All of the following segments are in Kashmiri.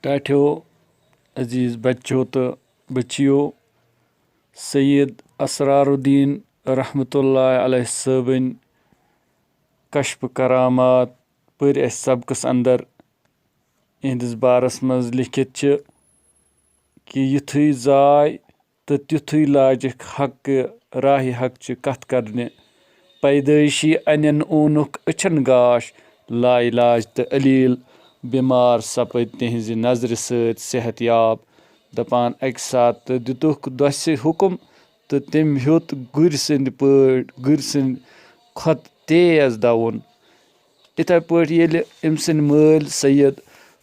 ٹاٹھیو عزیز بچو تہٕ بچیو سید اسرارالدین رحمتہ اللہ علیہ صٲبٕنۍ کشف کرامات پٔرۍ اَسہِ سبقس انٛدر یِہنٛدِس بارس منٛز لیکھِتھ چھِ کہِ یُتھُے زاے تہٕ تیُتھُے لاجکھ حقہِ راہِ حق چہِ کتھ کرنہِ پیدٲیشی انٮ۪ن اوٗنُکھ أچھن گاش لاعلاج تہٕ علیل بٮ۪مار سپٕدۍ تِہنٛزِ نظرِ سۭتۍ صحت یاب دپان اکہِ ساتہٕ دِتُکھ دۄسہِ حُکم تہٕ تٔمۍ ہیوٚت گُرۍ سٕنٛدۍ کھۄتہٕ تیز دوُن یِتھے پٲٹھۍ ییٚلہِ أمۍ سٕنٛدۍ مٲلۍ سید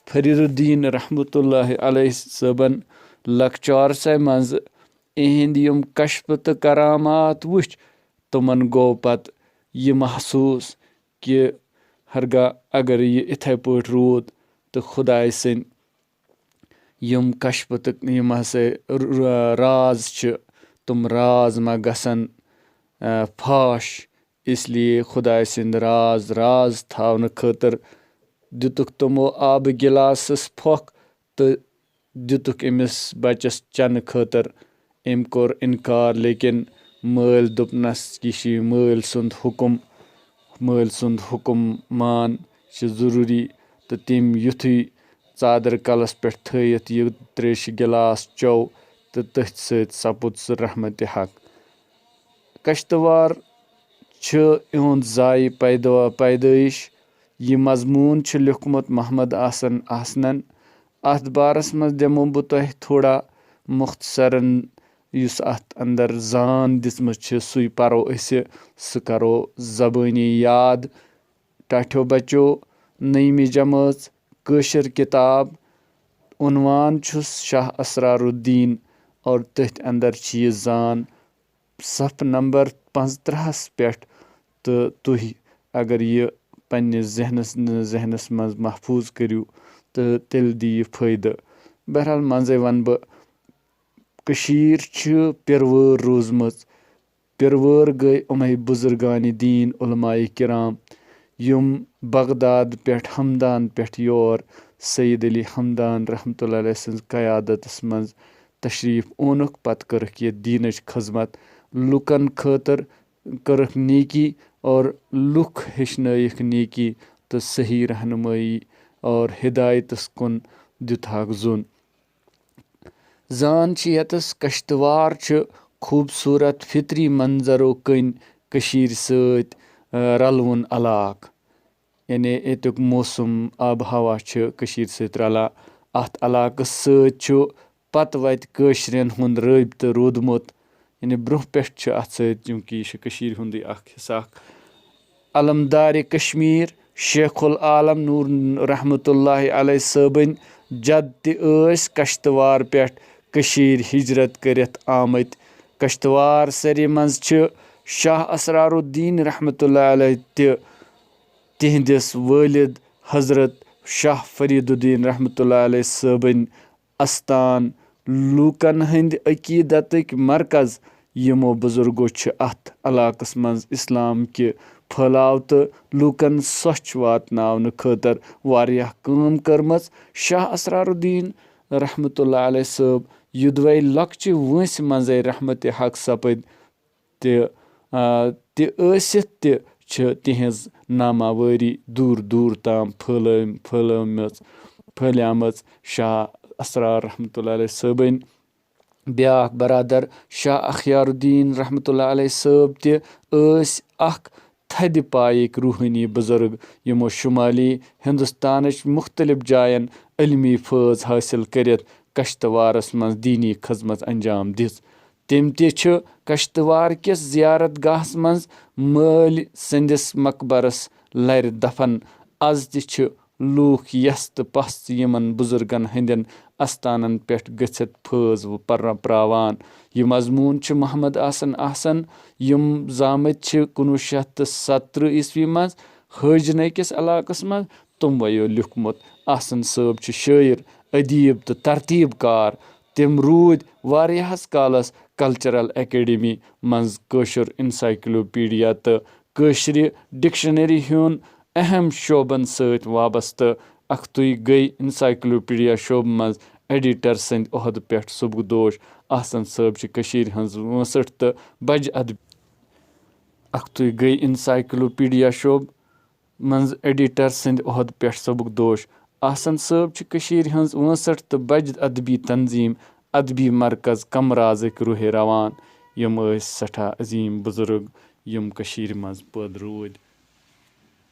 فریدالدین رحمتہ اللہ علیہ صٲبن لۄکچارسے منٛزٕ یِہنٛدۍ یِم کشفہٕ تہٕ کرامات وٕچھ تِمن گوٚو پتہٕ یہِ محسوٗس کہِ ہرگاہ اگر یہِ یِتھے پٲٹھۍ روٗد تہٕ خۄداے سٕنٛدۍ یِم کشفہٕ تہٕ یِم ہسا راز چھِ تِم راز ما گژھن فاش اس لیے خۄداے سٕنٛدۍ راز تھاونہٕ خٲطرٕ دِتُکھ تِمو آبہٕ گِلاسس پھۄکھ تہٕ دِتُکھ أمِس بچس چٮ۪نہٕ خٲطرٕ أمۍ کوٚر انکار لیکن مٲلۍ دوٚپنس یہِ چھُے مٲلۍ سُنٛد حُکم مان چھُ ضروٗری تہٕ تٔمۍ یُتھُے ژادر کلس پٮ۪ٹھ تھٲیِتھ یہِ تریشہِ گِلاس چوٚو تہٕ تٔتھۍ سۭتۍ سپُد سُہ رحمتِ حق کشتوار چھُ یِہُنٛد زایہِ پیدٲیش یہِ مضموٗن چھُ لیوکھمُت محمد احسن احسنن اتھ بارس منٛز دِمو بہٕ تۄہہِ تھوڑا مختصرن یُس اتھ انٛدر زان دِژمٕژ چھِ سُے پرو أسۍ سُہ کرو زبٲنی یاد ٹاٹھیو بچو نٔیمہِ جمٲژ کٲشِر کِتاب عنوان چھُس شاہ اسرارالدین اور تٔتھۍ انٛدر چھِ یہِ زان صفہٕ نمبر 35 پٮ۪ٹھ تہٕ تُہۍ اگر یہِ پننِس ذہنس منٛز محفوٗظ کٔرِو تہٕ تیٚلہِ دی یہِ فٲیدٕ بہرحال منٛزے ونہٕ بہٕ کٔشیٖر چھِ پِروٲر روٗزمٕژ پِروٲر گٔے یِمے بُزرگانہِ دیٖن علماے کرام یِم بغداد پٮ۪ٹھ ہمدان پٮ۪ٹھ یور سید علی ہمدان رحمتہ اللہ علیہ سٕنٛز قیادتس منٛز تشریٖف اوٚنُکھ پتہٕ کٔرٕکھ یہِ دیٖنٕچ خدمت لُکن خٲطرٕ کٔرٕکھ نیکی اور لُکھ ہیٚچھنٲیِکھ نیکی تہٕ صحیح رہنمٲیی اور ہدایتس کُن دِتہَکھ زوٚن زان چھِ ییٚتس کشتوار چھِ خوٗبصوٗرت فطری منظرو کٔنۍ کٔشیٖرِ سۭتۍ رلوُن علاقہٕ یعنی ییٚتیُک موسم آبہٕ ہوا چھِ کٔشیٖرِ سۭتۍ رلان اتھ علاقس سۭتۍ چھُ پتہٕ وتہِ کٲشرٮ۪ن ہُنٛد رٲبطہٕ روٗدمُت یعنی برٛونٛہہ پٮ۪ٹھ چھُ اتھ سۭتۍ چوٗنٛکہِ یہِ چھُ کٔشیٖرِ ہُنٛدُے اکھ حصہٕ اکھ علمدارِ کشمیٖر شیخ العالم نوٗر رحمتہ اللہ علیہ صٲبٕنۍ جد تہِ ٲسۍ کشتوار پٮ۪ٹھ کٔشیٖرِ ہجرت کٔرِتھ آمٕتۍ کشتوار سرِ منٛز چھِ شاہ اسرارالدین رحمتہ اللہ علیہ تہِ تِہنٛدِس وٲلد حضرت شاہ فریدالدین رحمتہ اللہ علیہ صٲبٕنۍ استان لوٗکن ہٕنٛدۍ عقیٖدتٕکۍ مرکز یِمو بُزرگو چھِ اتھ علاقس منٛز اسلام کہِ پھٔہلاو تہٕ لوٗکن سۄچھ واتناونہٕ خٲطرٕ واریاہ کٲم کٔرمٕژ شاہ اسرارالدین رحمتہ اللہ علیہ صٲب یوٚدوے لۄکچہِ وٲنٛسہِ منٛزے رحمتِ حق سپٕدۍ تہِ ٲسِتھ تہِ چھِ تِہنٛز ناماوٲری دوٗر دوٗر تام پھٔہلیمٕژ شاہ اسرار رحمتہ اللہ علیہ صٲبٕنۍ بیٛاکھ برادر شاہ اخیار الدین رحمتہ اللہ علیہ صٲب تہِ ٲسۍ اکھ تھدِ پایِکۍ روحٲنی بُزرگ یِمو شُمالی ہندوستانٕچ مختلف جاین علمی فٲض حٲصِل کٔرِتھ کشتوارس منٛز دیٖنی خدمت انجام دِژ تِم تہِ چھِ کشتوار کِس زیارت گاہس منٛز مٲلۍ سٕنٛدِس مقبرس لرِ دفن آز تہِ چھِ لوٗکھ یس تہٕ پس یِمن بُزرگن ہٕنٛدٮ۪ن استانن پٮ۪ٹھ گٔژھِتھ فٲض پراوان یہِ مضموٗن چھُ محمد احسن یِم زامٕتۍ چھِ 1917 عیسوی منٛز حٲجنہ کِس علاقس منٛز تِمویو لیوکھمُت احسن صٲب چھِ شٲعر ادیٖب تہٕ ترتیٖب کار تِم روٗدۍ واریاہس کالس کلچرل اکیڈمی منٛز کٲشُر انسایکلوپیڈیا تہٕ کٲشرِ ڈکشنری ہُنٛد اہم شوبن سۭتۍ وابستہٕ اَکھتُے گٔے اِنسایکلوپیٖڈیا شوبہٕ منٛز ایڈِٹر سٕنٛدِ عہدٕ پٮ۪ٹھ سُبکدوش احسن صٲب چھِ کٔشیٖرِ ہٕنٛز 65 تہٕ بجہِ ادب اَکھتُے گٔے اِنسایکلوپیٖڈیا شوبہٕ منٛز ایڈِٹر سٕنٛدِ عہدٕ پٮ۪ٹھ سبکدوش احسن صٲب چھِ کٔشیٖرِ ہٕنٛز 65 تہٕ بجہِ ادبی تنظیٖم ادبی مرکز کمرازٕکۍ رُہے روان. یِم ٲسۍ سٮ۪ٹھاہ عظیٖم بُزرگ یِم کٔشیٖرِ منٛز پٲدٕ روٗدۍ.